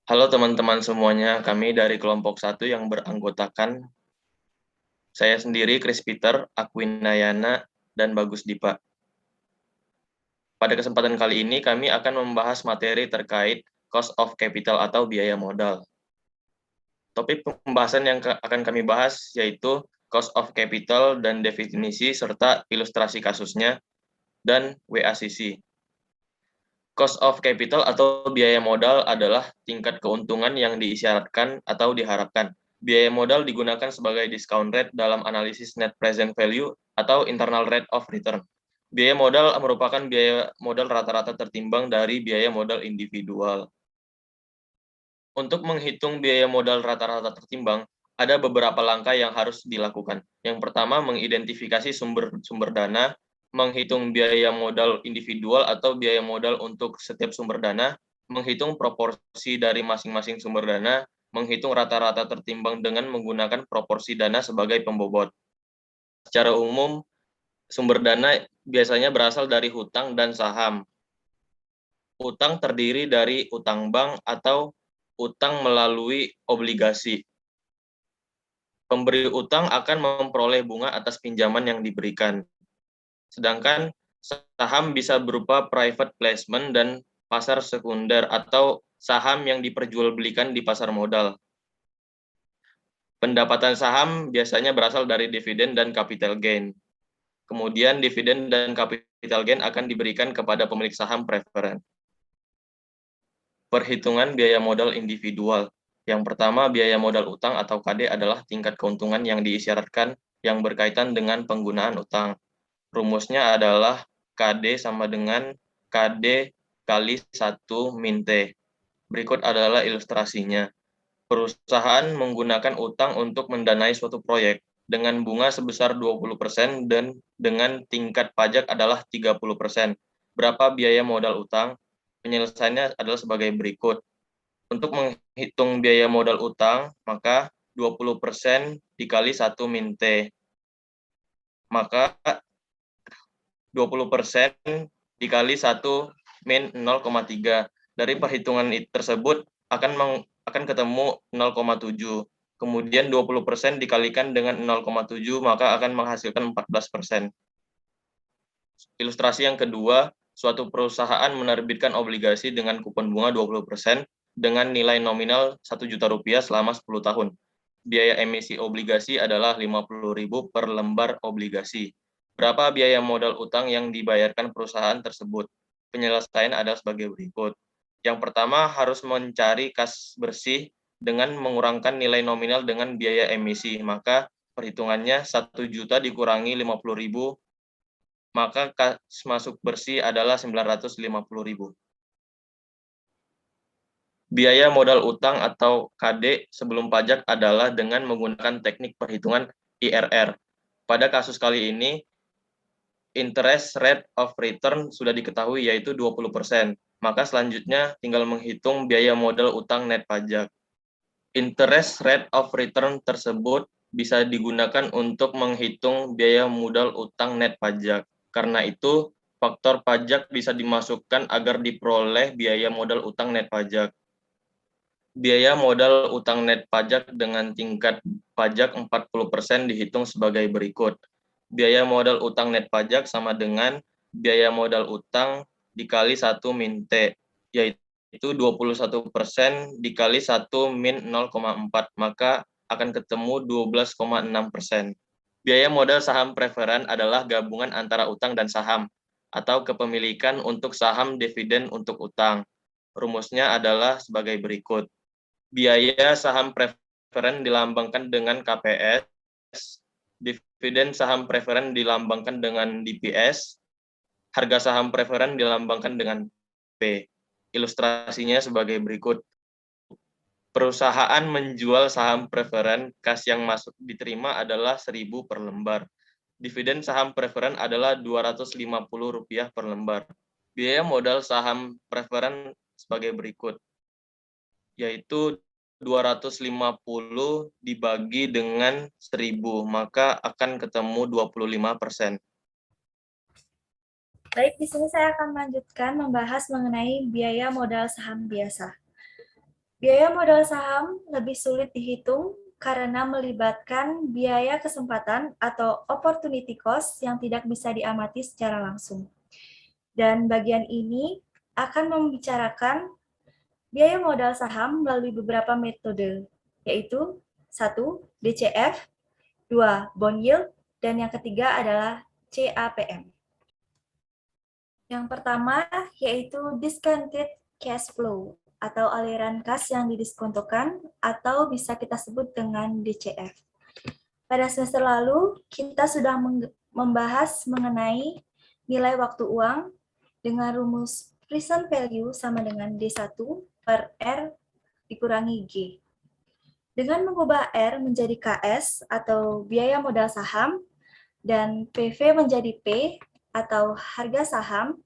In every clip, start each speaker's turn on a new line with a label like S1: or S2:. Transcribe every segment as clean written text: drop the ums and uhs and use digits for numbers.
S1: Halo teman-teman semuanya, kami dari kelompok 1 yang beranggotakan saya sendiri, Chris Peter, Akwinayana, dan Bagus Dipa. Pada kesempatan kali ini, kami akan membahas materi terkait cost of capital atau biaya modal. Topik pembahasan yang akan kami bahas yaitu cost of capital dan definisi serta ilustrasi kasusnya, dan WACC. Cost of capital atau biaya modal adalah tingkat keuntungan yang diisyaratkan atau diharapkan. Biaya modal digunakan sebagai discount rate dalam analisis net present value atau internal rate of return. Biaya modal merupakan biaya modal rata-rata tertimbang dari biaya modal individual. Untuk menghitung biaya modal rata-rata tertimbang, ada beberapa langkah yang harus dilakukan. Yang pertama, mengidentifikasi sumber dana, menghitung biaya modal individual atau biaya modal untuk setiap sumber dana, menghitung proporsi dari masing-masing sumber dana, menghitung rata-rata tertimbang dengan menggunakan proporsi dana sebagai pembobot. Secara umum, sumber dana biasanya berasal dari hutang dan saham. Utang terdiri dari utang bank atau utang melalui obligasi. Pemberi utang akan memperoleh bunga atas pinjaman yang diberikan. Sedangkan saham bisa berupa private placement dan pasar sekunder atau saham yang diperjualbelikan di pasar modal. Pendapatan saham biasanya berasal dari dividen dan capital gain. Kemudian dividen dan capital gain akan diberikan kepada pemilik saham preferen. Perhitungan biaya modal individual. Yang pertama, biaya modal utang atau KD adalah tingkat keuntungan yang diisyaratkan yang berkaitan dengan penggunaan utang. Rumusnya adalah KD sama dengan KD kali 1 min T. Berikut adalah ilustrasinya. Perusahaan menggunakan utang untuk mendanai suatu proyek dengan bunga sebesar 20% dan dengan tingkat pajak adalah 30%. Berapa biaya modal utang? Penyelesaiannya adalah sebagai berikut. Untuk menghitung biaya modal utang, maka 20% dikali 1 min T. Maka 20% dikali 1 min 0,3. Dari perhitungan tersebut akan ketemu 0,7. Kemudian 20% dikalikan dengan 0,7 maka akan menghasilkan 14%. Ilustrasi yang kedua, suatu perusahaan menerbitkan obligasi dengan kupon bunga 20% dengan nilai nominal Rp1.000.000 selama 10 tahun. Biaya emisi obligasi adalah Rp50.000 per lembar obligasi. Berapa biaya modal utang yang dibayarkan perusahaan tersebut? Penyelesaian adalah sebagai berikut. Yang pertama, harus mencari kas bersih dengan mengurangkan nilai nominal dengan biaya emisi. Maka perhitungannya 1 juta dikurangi 50.000, maka kas masuk bersih adalah 950.000. Biaya modal utang atau KD sebelum pajak adalah dengan menggunakan teknik perhitungan IRR. Pada kasus kali ini, interest rate of return sudah diketahui yaitu 20%. Maka selanjutnya tinggal menghitung biaya modal utang net pajak. Interest rate of return tersebut bisa digunakan untuk menghitung biaya modal utang net pajak. Karena itu, faktor pajak bisa dimasukkan agar diperoleh biaya modal utang net pajak. Biaya modal utang net pajak dengan tingkat pajak 40% dihitung sebagai berikut. Biaya modal utang net pajak sama dengan biaya modal utang dikali 1 min T, yaitu 21% dikali 1 min 0,4, maka akan ketemu 12,6%. Biaya modal saham preferen adalah gabungan antara utang dan saham, atau kepemilikan untuk saham dividen untuk utang. Rumusnya adalah sebagai berikut. Biaya saham preferen dilambangkan dengan KPS, dividen saham preferen dilambangkan dengan DPS, harga saham preferen dilambangkan dengan P. Ilustrasinya sebagai berikut. Perusahaan menjual saham preferen, kas yang masuk diterima adalah 1.000 per lembar. Dividen saham preferen adalah Rp250 per lembar. Biaya modal saham preferen sebagai berikut, yaitu 250 dibagi dengan 1.000, maka akan ketemu 25%.
S2: Baik, di sini saya akan melanjutkan membahas mengenai biaya modal saham biasa. Biaya modal saham lebih sulit dihitung karena melibatkan biaya kesempatan atau opportunity cost yang tidak bisa diamati secara langsung. Dan bagian ini akan membicarakan biaya modal saham melalui beberapa metode, yaitu 1. DCF, 2. Bond yield, dan yang ketiga adalah CAPM. Yang pertama yaitu discounted cash flow atau aliran kas yang didiskontokan atau bisa kita sebut dengan DCF. Pada semester lalu, kita sudah membahas mengenai nilai waktu uang dengan rumus present value sama dengan D1 per R dikurangi G. Dengan mengubah R menjadi KS atau biaya modal saham dan PV menjadi P atau harga saham,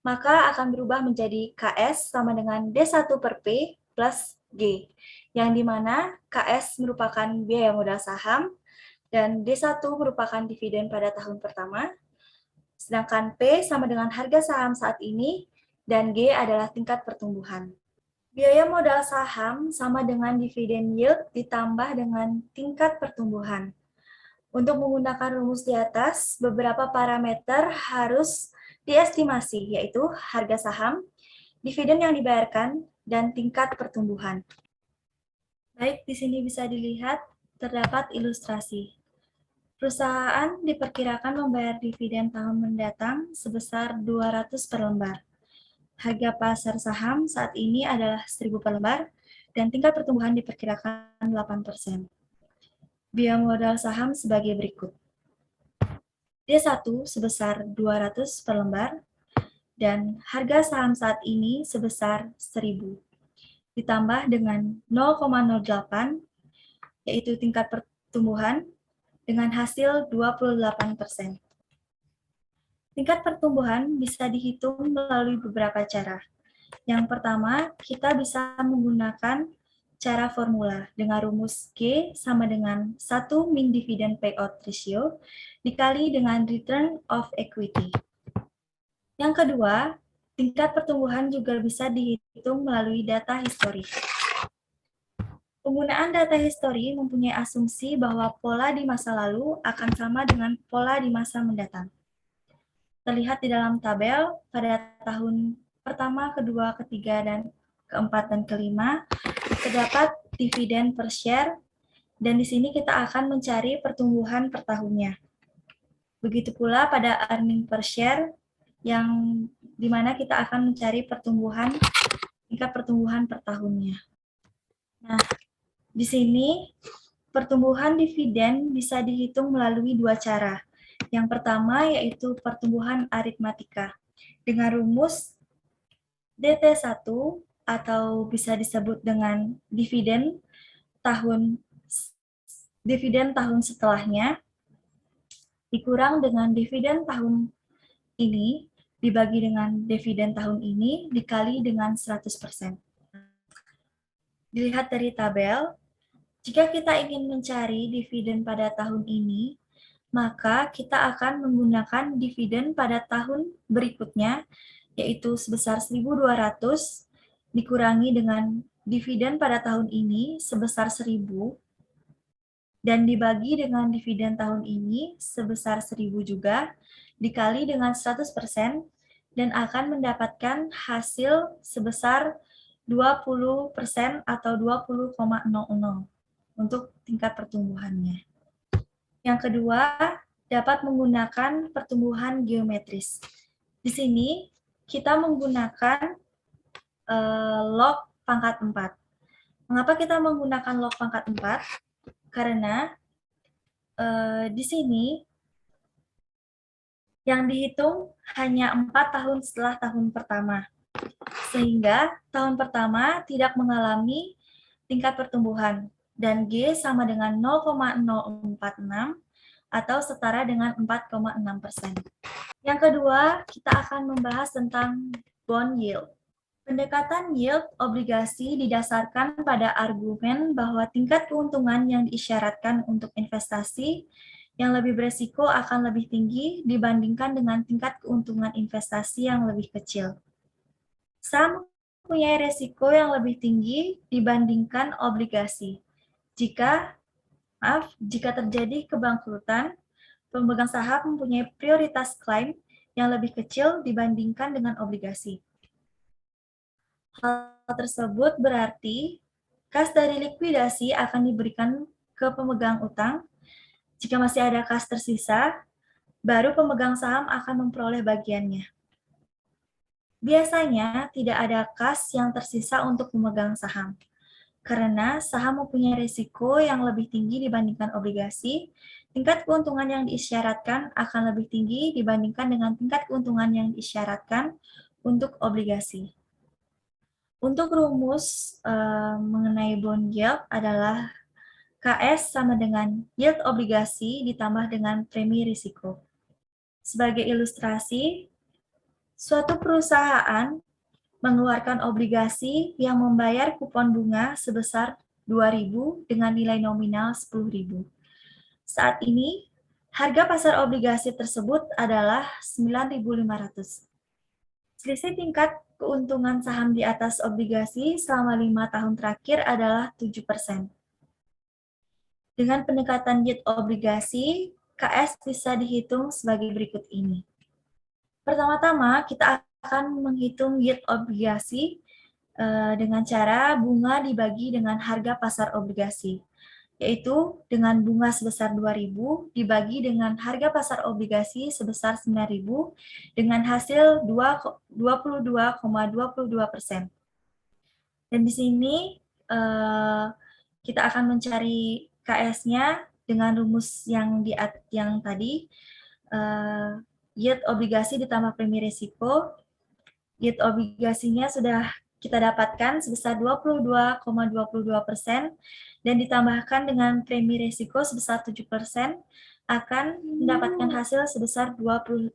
S2: maka akan berubah menjadi KS sama dengan D1 per P plus G, yang dimana KS merupakan biaya modal saham dan D1 merupakan dividen pada tahun pertama, sedangkan P sama dengan harga saham saat ini, dan G adalah tingkat pertumbuhan. Biaya modal saham sama dengan dividen yield ditambah dengan tingkat pertumbuhan. Untuk menggunakan rumus di atas, beberapa parameter harus diestimasi, yaitu harga saham, dividen yang dibayarkan, dan tingkat pertumbuhan. Baik, di sini bisa dilihat terdapat ilustrasi. Perusahaan diperkirakan membayar dividen tahun mendatang sebesar 200 per lembar. Harga pasar saham saat ini adalah 1.000 per lembar, dan tingkat pertumbuhan diperkirakan 8%. Biaya modal saham sebagai berikut. D1 sebesar 200 per lembar, dan harga saham saat ini sebesar 1.000. Ditambah dengan 0,08, yaitu tingkat pertumbuhan, dengan hasil 28%. Tingkat pertumbuhan bisa dihitung melalui beberapa cara. Yang pertama, kita bisa menggunakan cara formula dengan rumus G sama dengan 1 min dividend payout ratio dikali dengan return of equity. Yang kedua, tingkat pertumbuhan juga bisa dihitung melalui data histori. Penggunaan data histori mempunyai asumsi bahwa pola di masa lalu akan sama dengan pola di masa mendatang. Terlihat di dalam tabel pada tahun pertama, kedua, ketiga, dan keempat, dan kelima, terdapat dividen per share, dan di sini kita akan mencari pertumbuhan per tahunnya. Begitu pula pada earning per share, yang dimana kita akan mencari tingkat pertumbuhan per tahunnya. Nah, di sini pertumbuhan dividen bisa dihitung melalui dua cara. Yang pertama yaitu pertumbuhan aritmatika dengan rumus DT1 atau bisa disebut dengan dividen tahun setelahnya dikurang dengan dividen tahun ini dibagi dengan dividen tahun ini dikali dengan 100%. Dilihat dari tabel, jika kita ingin mencari dividen pada tahun ini, maka kita akan menggunakan dividen pada tahun berikutnya, yaitu sebesar 1.200 dikurangi dengan dividen pada tahun ini sebesar 1.000, dan dibagi dengan dividen tahun ini sebesar 1.000 juga, dikali dengan 100%, dan akan mendapatkan hasil sebesar 20% atau 20,00 untuk tingkat pertumbuhannya. Yang kedua, dapat menggunakan pertumbuhan geometris. Di sini, kita menggunakan log pangkat 4. Mengapa kita menggunakan log pangkat 4? Karena di sini, yang dihitung hanya 4 tahun setelah tahun pertama. Sehingga tahun pertama tidak mengalami tingkat pertumbuhan, dan G sama dengan 0,046 atau setara dengan 4,6%. Yang kedua, kita akan membahas tentang bond yield. Pendekatan yield obligasi didasarkan pada argumen bahwa tingkat keuntungan yang diisyaratkan untuk investasi yang lebih beresiko akan lebih tinggi dibandingkan dengan tingkat keuntungan investasi yang lebih kecil. Saham mempunyai resiko yang lebih tinggi dibandingkan obligasi. Jika terjadi kebangkrutan, pemegang saham mempunyai prioritas klaim yang lebih kecil dibandingkan dengan obligasi. Hal tersebut berarti kas dari likuidasi akan diberikan ke pemegang utang. Jika masih ada kas tersisa, baru pemegang saham akan memperoleh bagiannya. Biasanya tidak ada kas yang tersisa untuk pemegang saham, karena saham mempunyai risiko yang lebih tinggi dibandingkan obligasi. Tingkat keuntungan yang diisyaratkan akan lebih tinggi dibandingkan dengan tingkat keuntungan yang diisyaratkan untuk obligasi. Untuk rumus mengenai bond yield adalah KS sama dengan yield obligasi ditambah dengan premi risiko. Sebagai ilustrasi, suatu perusahaan mengeluarkan obligasi yang membayar kupon bunga sebesar 2.000 dengan nilai nominal 10.000. Saat ini, harga pasar obligasi tersebut adalah 9.500. Selisih tingkat keuntungan saham di atas obligasi selama 5 tahun terakhir adalah 7%. Dengan pendekatan yield obligasi, KS bisa dihitung sebagai berikut ini. Pertama-tama, kita akan menghitung yield obligasi dengan cara bunga dibagi dengan harga pasar obligasi, yaitu dengan bunga sebesar 2.000 dibagi dengan harga pasar obligasi sebesar 9.000 dengan hasil 22,22%. Dan di sini kita akan mencari KS-nya dengan rumus yang tadi, yield obligasi ditambah premi risiko. Yield obligasinya sudah kita dapatkan sebesar 22,22% dan ditambahkan dengan premi risiko sebesar 7% akan mendapatkan hasil sebesar 29%.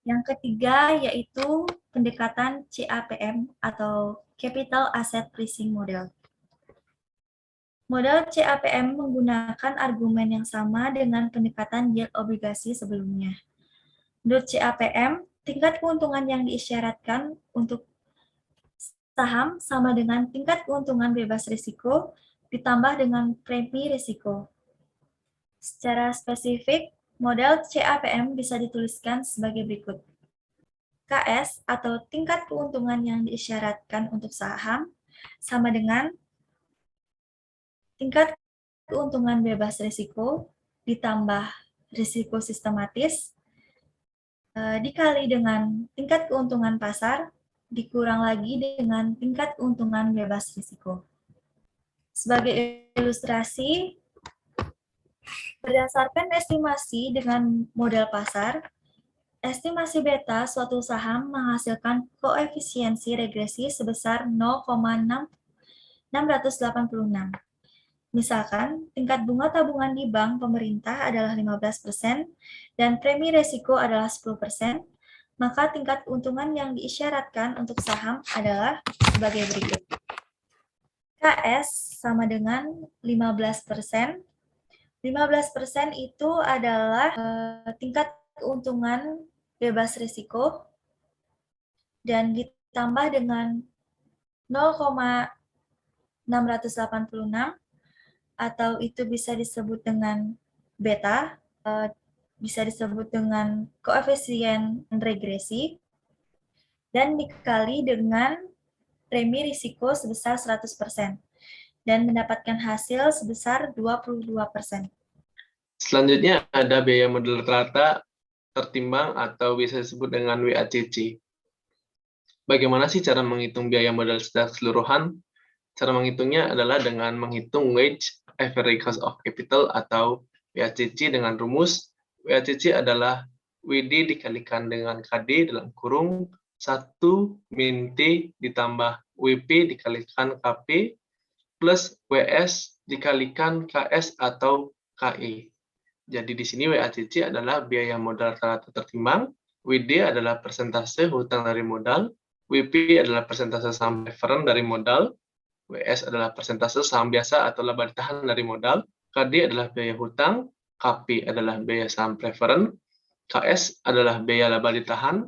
S2: Yang ketiga yaitu pendekatan CAPM atau Capital Asset Pricing Model. Model CAPM menggunakan argumen yang sama dengan pendekatan yield obligasi sebelumnya. Menurut CAPM, tingkat keuntungan yang diisyaratkan untuk saham sama dengan tingkat keuntungan bebas risiko ditambah dengan premi risiko. Secara spesifik, model CAPM bisa dituliskan sebagai berikut. KS atau tingkat keuntungan yang diisyaratkan untuk saham sama dengan tingkat keuntungan bebas risiko ditambah risiko sistematis dikali dengan tingkat keuntungan pasar dikurang lagi dengan tingkat keuntungan bebas risiko. Sebagai ilustrasi, berdasarkan estimasi dengan model pasar, estimasi beta suatu saham menghasilkan koefisiensi regresi sebesar 0,686. Misalkan, tingkat bunga tabungan di bank pemerintah adalah 15% dan premi risiko adalah 10%, maka tingkat keuntungan yang diisyaratkan untuk saham adalah sebagai berikut. KS sama dengan 15%. 15% itu adalah tingkat keuntungan bebas risiko dan ditambah dengan 0,686 atau itu bisa disebut dengan beta, bisa disebut dengan koefisien regresi, dan dikali dengan premi risiko sebesar 100%, dan mendapatkan hasil sebesar 22%.
S3: Selanjutnya ada biaya modal rata tertimbang atau bisa disebut dengan WACC. Bagaimana sih cara menghitung biaya modal secara keseluruhan? Cara menghitungnya adalah dengan menghitung Weighted Average Cost of Capital atau WACC dengan rumus WACC adalah WD dikalikan dengan KD dalam kurung 1 min T ditambah WP dikalikan KP plus WS dikalikan KS atau KE. Jadi di sini WACC adalah biaya modal rata tertimbang, WD adalah persentase hutang dari modal, WP adalah persentase saham preferen dari modal, WS adalah persentase saham biasa atau laba ditahan dari modal, KD adalah biaya hutang, KP adalah biaya saham preferen, KS adalah biaya laba ditahan,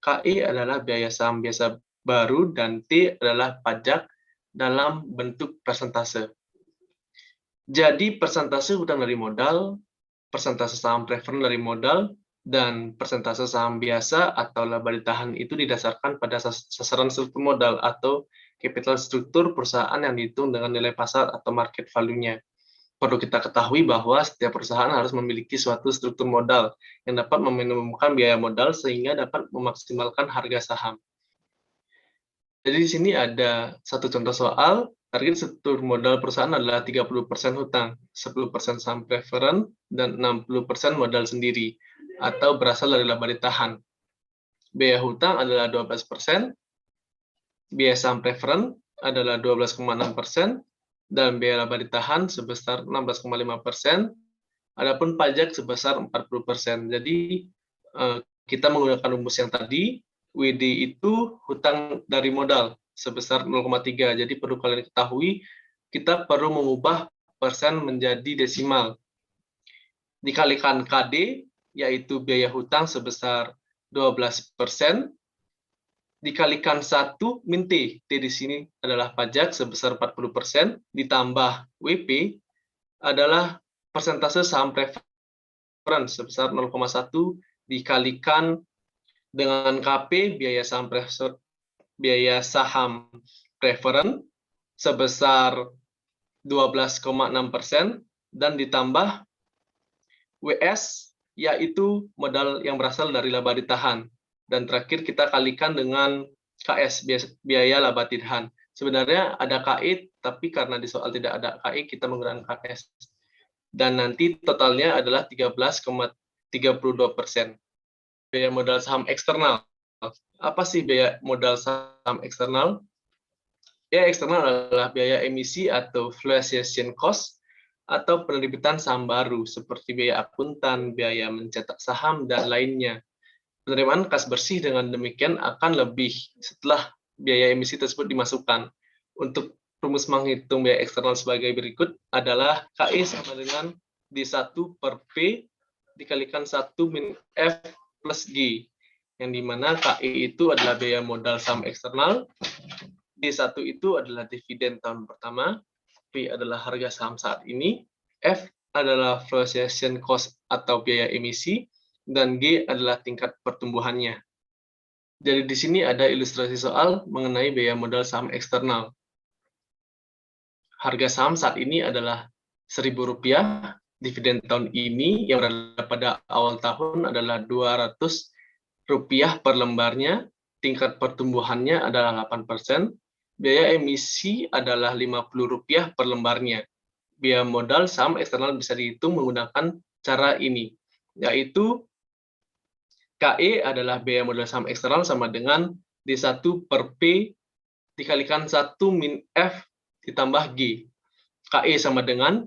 S3: KI adalah biaya saham biasa baru, dan T adalah pajak dalam bentuk persentase. Jadi persentase hutang dari modal, persentase saham preferred dari modal, dan persentase saham biasa atau laba ditahan itu didasarkan pada sasaran struktur modal atau capital struktur perusahaan yang dihitung dengan nilai pasar atau market value-nya. Perlu kita ketahui bahwa setiap perusahaan harus memiliki suatu struktur modal yang dapat meminimumkan biaya modal sehingga dapat memaksimalkan harga saham. Jadi di sini ada satu contoh soal, target struktur modal perusahaan adalah 30% hutang, 10% saham preferred, dan 60% modal sendiri, atau berasal dari laba ditahan. Biaya hutang adalah 12%, biaya saham preferred adalah 12,6%, dan biaya laba ditahan sebesar 16,5%, adapun pajak sebesar 40%. Jadi kita menggunakan rumus yang tadi, WD itu hutang dari modal sebesar 0,3. Jadi perlu kalian ketahui, kita perlu mengubah persen menjadi desimal. Dikalikan KD, yaitu biaya hutang sebesar 12%, dikalikan 1 min T. T di sini adalah pajak sebesar 40%, ditambah WP adalah persentase saham preferred sebesar 0,1 dikalikan dengan KP biaya saham preferred sebesar 12,6% dan ditambah WS yaitu modal yang berasal dari laba ditahan, dan terakhir kita kalikan dengan KS biaya laba ditahan. Sebenarnya ada KI, tapi karena di soal tidak ada KI kita menggunakan KS, dan nanti totalnya adalah 13,32%. Biaya modal saham eksternal. Apa sih biaya modal saham eksternal? Biaya eksternal adalah biaya emisi atau fluctuation cost atau penerbitan saham baru seperti biaya akuntan, biaya mencetak saham, dan lainnya. Penerimaan kas bersih dengan demikian akan lebih setelah biaya emisi tersebut dimasukkan. Untuk rumus menghitung biaya eksternal sebagai berikut adalah KI sama dengan D1 per P dikalikan 1 min F plus G, yang dimana KI itu adalah biaya modal saham eksternal, D1 itu adalah dividen tahun pertama, P adalah harga saham saat ini, F adalah fluctuation cost atau biaya emisi, dan G adalah tingkat pertumbuhannya. Jadi di sini ada ilustrasi soal mengenai biaya modal saham eksternal. Harga saham saat ini adalah Rp1.000, dividen tahun ini yang berada pada awal tahun adalah Rp200 per lembarnya, tingkat pertumbuhannya adalah 8%, biaya emisi adalah Rp50 per lembarnya. Biaya modal saham eksternal bisa dihitung menggunakan cara ini, yaitu KE adalah biaya modal saham eksternal sama dengan D1 per P dikalikan 1 min F ditambah G. KE sama dengan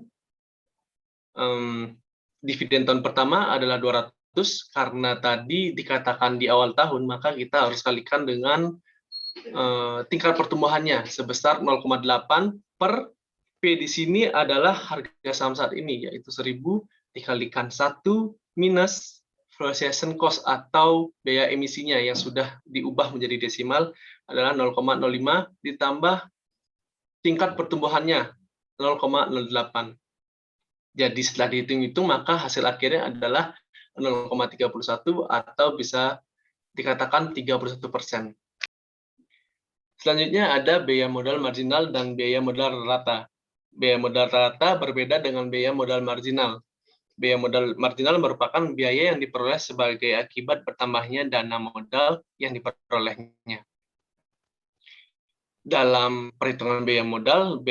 S3: dividen tahun pertama adalah 200, karena tadi dikatakan di awal tahun, maka kita harus kalikan dengan tingkat pertumbuhannya sebesar 0,8 per P di sini adalah harga saham saat ini, yaitu 1.000 dikalikan 1 minus fluctuation cost atau biaya emisinya yang sudah diubah menjadi desimal adalah 0,05 ditambah tingkat pertumbuhannya 0,08. Jadi setelah dihitung-hitung maka hasil akhirnya adalah 0,31 atau bisa dikatakan 31%. Selanjutnya ada biaya modal marginal dan biaya modal rata. Biaya modal rata berbeda dengan biaya modal marginal. Biaya modal marginal merupakan biaya yang diperoleh sebagai akibat bertambahnya dana modal yang diperolehnya. Dalam perhitungan biaya modal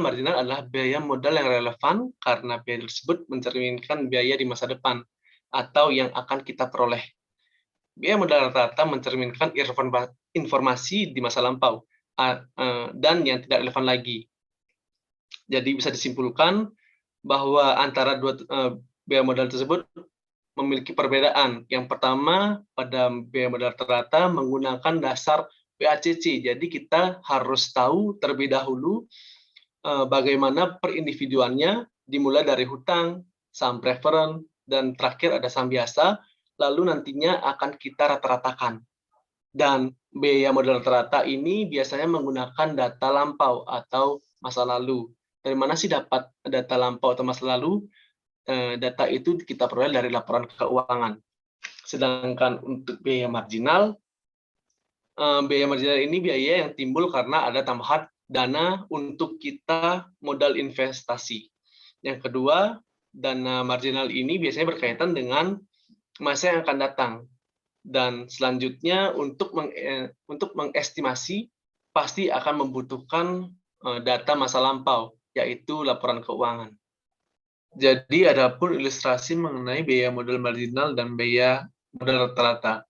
S3: marginal adalah biaya modal yang relevan karena biaya tersebut mencerminkan biaya di masa depan atau yang akan kita peroleh. Biaya modal rata-rata mencerminkan informasi di masa lampau dan yang tidak relevan lagi. Jadi bisa disimpulkan bahwa antara dua biaya modal tersebut memiliki perbedaan. Yang pertama, pada biaya modal rata-rata menggunakan dasar WACC. Jadi kita harus tahu terlebih dahulu bagaimana perindividuannya, dimulai dari hutang, saham preferred, dan terakhir ada saham biasa, lalu nantinya akan kita rata-ratakan. Dan biaya modal rata ini biasanya menggunakan data lampau atau masa lalu. Dari mana sih dapat data lampau atau masa lalu? Data itu kita peroleh dari laporan keuangan. Sedangkan untuk biaya marginal ini biaya yang timbul karena ada tambahan dana untuk kita modal investasi. Yang kedua, dana marginal ini biasanya berkaitan dengan masa yang akan datang. Dan selanjutnya untuk mengestimasi pasti akan membutuhkan data masa lampau, yaitu laporan keuangan. Jadi adapun ilustrasi mengenai biaya modal marginal dan biaya modal rata-rata.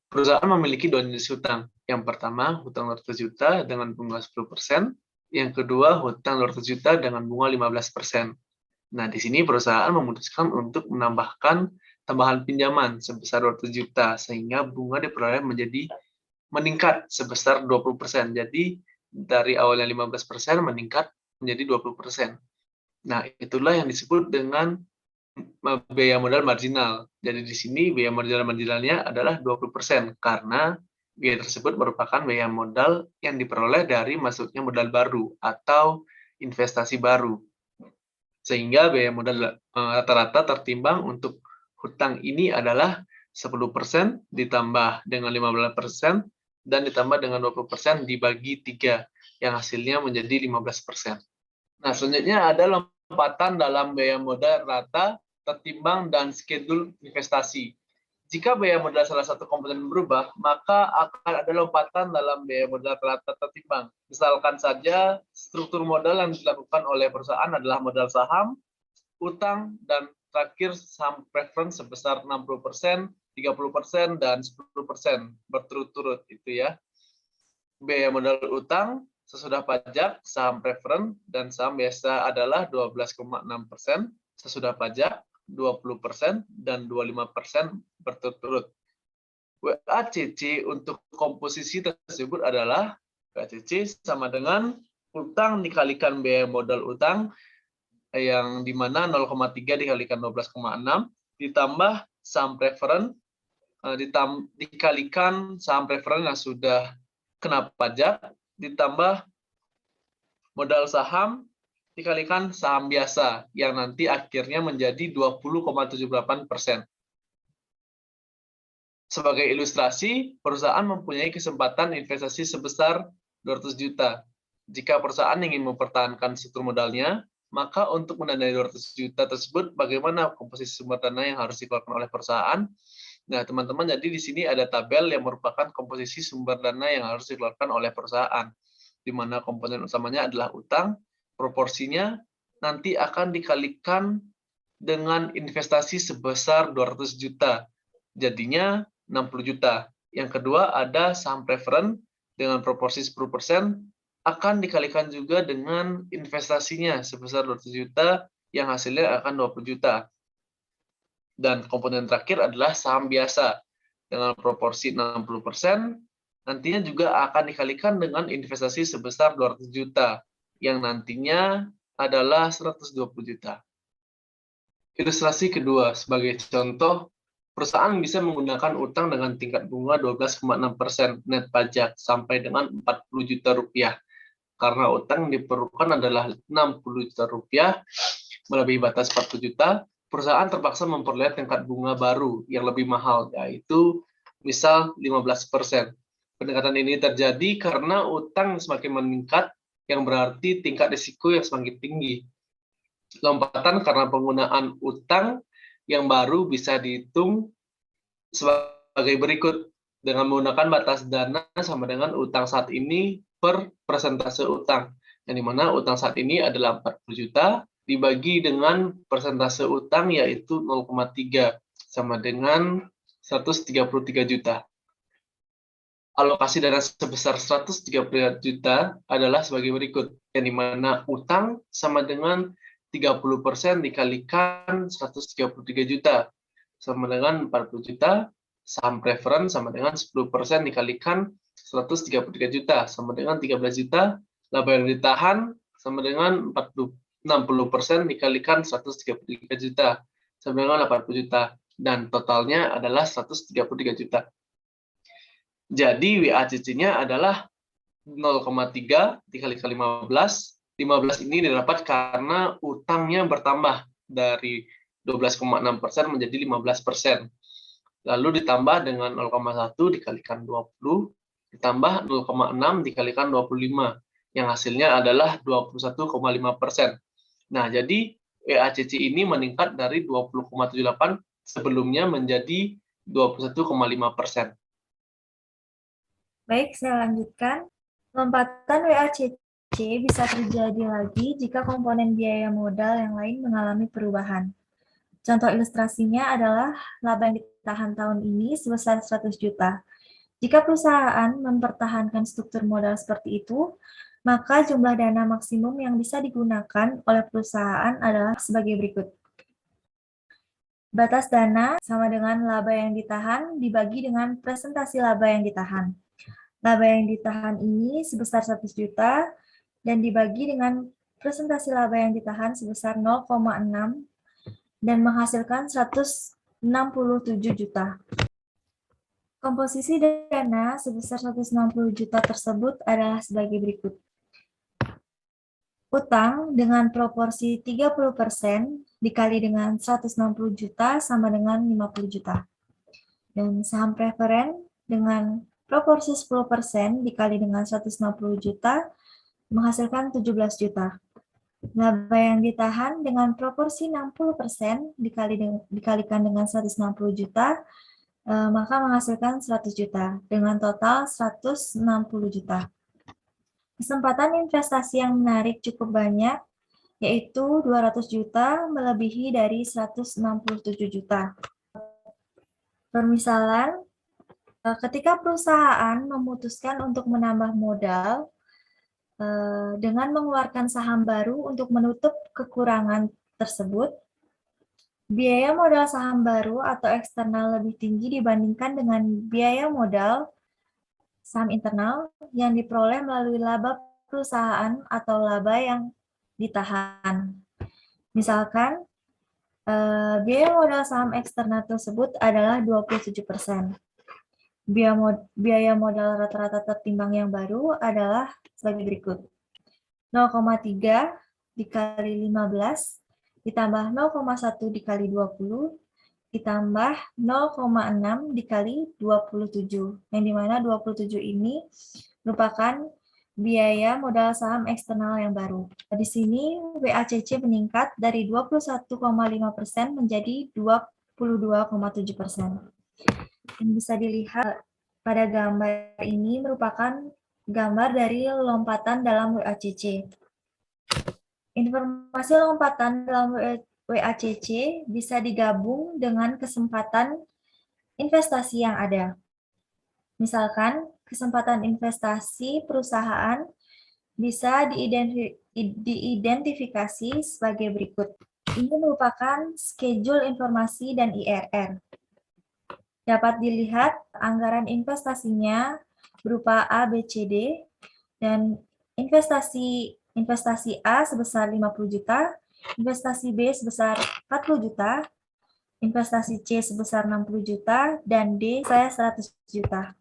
S3: Perusahaan memiliki dua jenis hutang. Yang pertama, hutang 200 juta dengan bunga 10%. Yang kedua, hutang 200 juta dengan bunga 15%. Nah, di sini perusahaan memutuskan untuk menambahkan tambahan pinjaman sebesar 200 juta, sehingga bunga diperoleh meningkat sebesar 20%. Jadi, dari awalnya 15% meningkat menjadi 20%. Nah, itulah yang disebut dengan biaya modal marginal. Jadi di sini biaya modal marginalnya adalah 20% karena biaya tersebut merupakan biaya modal yang diperoleh dari masuknya modal baru atau investasi baru. Sehingga biaya modal rata-rata tertimbang untuk hutang ini adalah 10% ditambah dengan 15% dan ditambah dengan 20% dibagi 3 yang hasilnya menjadi 15%. Nah, selanjutnya ada lompatan dalam biaya modal rata, tertimbang, dan schedule investasi. Jika biaya modal salah satu komponen berubah, maka akan ada lompatan dalam biaya modal rata tertimbang. Misalkan saja, struktur modal yang dilakukan oleh perusahaan adalah modal saham, utang, dan terakhir saham preference sebesar 60%, 30%, dan 10% berturut-turut itu ya. Biaya modal utang sesudah pajak, saham preferen, dan saham biasa adalah 12,6%, sesudah pajak 20%, dan 25% berturut-turut. WACC untuk komposisi tersebut adalah WACC sama dengan utang dikalikan biaya modal utang, yang dimana 0,3 dikalikan 12,6, ditambah saham preferen, dikalikan saham preferen yang sudah kena pajak, ditambah modal saham dikalikan saham biasa yang nanti akhirnya menjadi 20,78%. Sebagai ilustrasi, perusahaan mempunyai kesempatan investasi sebesar 200 juta. Jika perusahaan ingin mempertahankan struktur modalnya, maka untuk mendanai 200 juta tersebut, bagaimana komposisi sumber dana yang harus dikeluarkan oleh perusahaan? Nah, teman-teman, jadi di sini ada tabel yang merupakan komposisi sumber dana yang harus dikeluarkan oleh perusahaan, di mana komponen utamanya adalah utang, proporsinya nanti akan dikalikan dengan investasi sebesar 200 juta, jadinya 60 juta. Yang kedua ada saham preferen dengan proporsi 10%, akan dikalikan juga dengan investasinya sebesar 200 juta, yang hasilnya akan 20 juta. Dan komponen terakhir adalah saham biasa dengan proporsi 60%, nantinya juga akan dikalikan dengan investasi sebesar 200 juta, yang nantinya adalah 120 juta. Ilustrasi kedua, sebagai contoh, perusahaan bisa menggunakan utang dengan tingkat bunga 12,6% net pajak sampai dengan 40 juta rupiah. Karena utang yang diperlukan adalah 60 juta rupiah, melebihi batas 40 juta, perusahaan terpaksa memperoleh tingkat bunga baru yang lebih mahal, yaitu misal 15%. Peningkatan ini terjadi karena utang semakin meningkat, yang berarti tingkat risiko yang semakin tinggi. Lompatan karena penggunaan utang yang baru bisa dihitung sebagai berikut, dengan menggunakan batas dana sama dengan utang saat ini per persentase utang, yang dimana utang saat ini adalah 40 juta, dibagi dengan persentase utang yaitu 0,3 sama dengan 133 juta. Alokasi dana sebesar 133 juta adalah sebagai berikut, yang dimana utang sama dengan 30% dikalikan 133 juta sama dengan 40 juta, saham preferen sama dengan 10% dikalikan 133 juta sama dengan 13 juta, laba yang ditahan sama dengan 60% dikalikan 133 juta sama dengan 80 juta, dan totalnya adalah 133 juta. Jadi WACC-nya adalah 0,3 dikalikan 15. 15 ini didapat karena utangnya bertambah dari 12,6% menjadi 15%. Lalu ditambah dengan 0,1 dikalikan 20, ditambah 0,6 dikalikan 25, yang hasilnya adalah 21,5%. Nah, jadi WACC ini meningkat dari 20,78 sebelumnya menjadi 21,5%.
S2: Baik, saya lanjutkan. Lompatan WACC bisa terjadi lagi jika komponen biaya modal yang lain mengalami perubahan. Contoh ilustrasinya adalah laba yang ditahan tahun ini sebesar 100 juta. Jika perusahaan mempertahankan struktur modal seperti itu, maka jumlah dana maksimum yang bisa digunakan oleh perusahaan adalah sebagai berikut. Batas dana sama dengan laba yang ditahan dibagi dengan presentasi laba yang ditahan. Laba yang ditahan ini sebesar 100 juta dan dibagi dengan presentasi laba yang ditahan sebesar 0,6 dan menghasilkan 167 juta. Komposisi dana sebesar 160 juta tersebut adalah sebagai berikut. Utang dengan proporsi 30% dikali dengan 160 juta sama dengan 50 juta. Dan saham preferen dengan proporsi 10% dikali dengan 160 juta menghasilkan 17 juta. Laba yang ditahan dengan proporsi 60% dikalikan dengan 160 juta, maka menghasilkan 100 juta, dengan total 160 juta. Kesempatan investasi yang menarik cukup banyak, yaitu 200 juta melebihi dari 167 juta. Permisalan, ketika perusahaan memutuskan untuk menambah modal dengan mengeluarkan saham baru untuk menutup kekurangan tersebut, biaya modal saham baru atau eksternal lebih tinggi dibandingkan dengan biaya modal saham internal yang diperoleh melalui laba perusahaan atau laba yang ditahan. Misalkan, biaya modal saham eksternal tersebut adalah 27%. Biaya modal rata-rata tertimbang yang baru adalah sebagai berikut. 0,3 dikali 15 ditambah 0,1 dikali 20 ditambah 0,6 dikali 27, yang dimana 27 ini merupakan biaya modal saham eksternal yang baru. Di sini WACC meningkat dari 21,5% menjadi 22,7%. Yang bisa dilihat pada gambar ini merupakan gambar dari lompatan dalam WACC. Informasi lompatan dalam WACC bisa digabung dengan kesempatan investasi yang ada. Misalkan, kesempatan investasi perusahaan bisa diidentifikasi sebagai berikut. Ini merupakan schedule informasi dan IRR. Dapat dilihat anggaran investasinya berupa A, B, C, D, dan investasi A sebesar 50 juta, investasi B sebesar 40 juta, investasi C sebesar 60 juta, dan D saya 100 juta.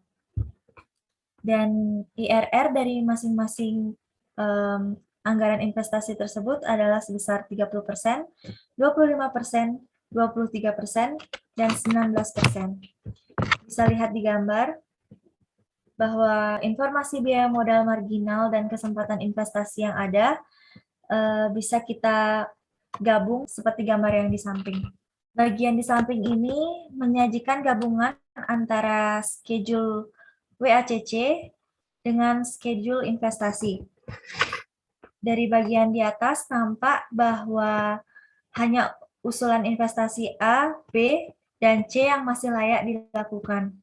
S2: Dan IRR dari masing-masing anggaran investasi tersebut adalah sebesar 30%, 25%, 23%, dan 19%. Bisa lihat di gambar bahwa informasi biaya modal marginal dan kesempatan investasi yang ada bisa kita gabung seperti gambar yang di samping. Bagian di samping ini menyajikan gabungan antara schedule WACC dengan schedule investasi. Dari bagian di atas nampak bahwa hanya usulan investasi A, B, dan C yang masih layak dilakukan,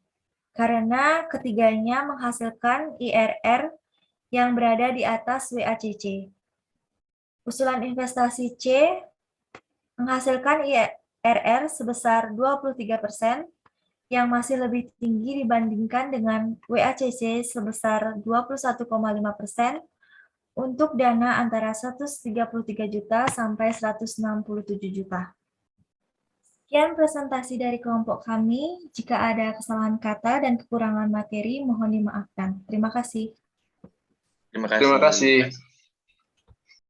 S2: karena ketiganya menghasilkan IRR yang berada di atas WACC. Usulan investasi C menghasilkan IRR sebesar 23%, yang masih lebih tinggi dibandingkan dengan WACC sebesar 21,5% untuk dana antara 133 juta sampai 167 juta. Sekian presentasi dari kelompok kami. Jika ada kesalahan kata dan kekurangan materi, mohon dimaafkan. Terima kasih.
S1: Terima
S3: Terima
S1: kasih.
S3: kasih.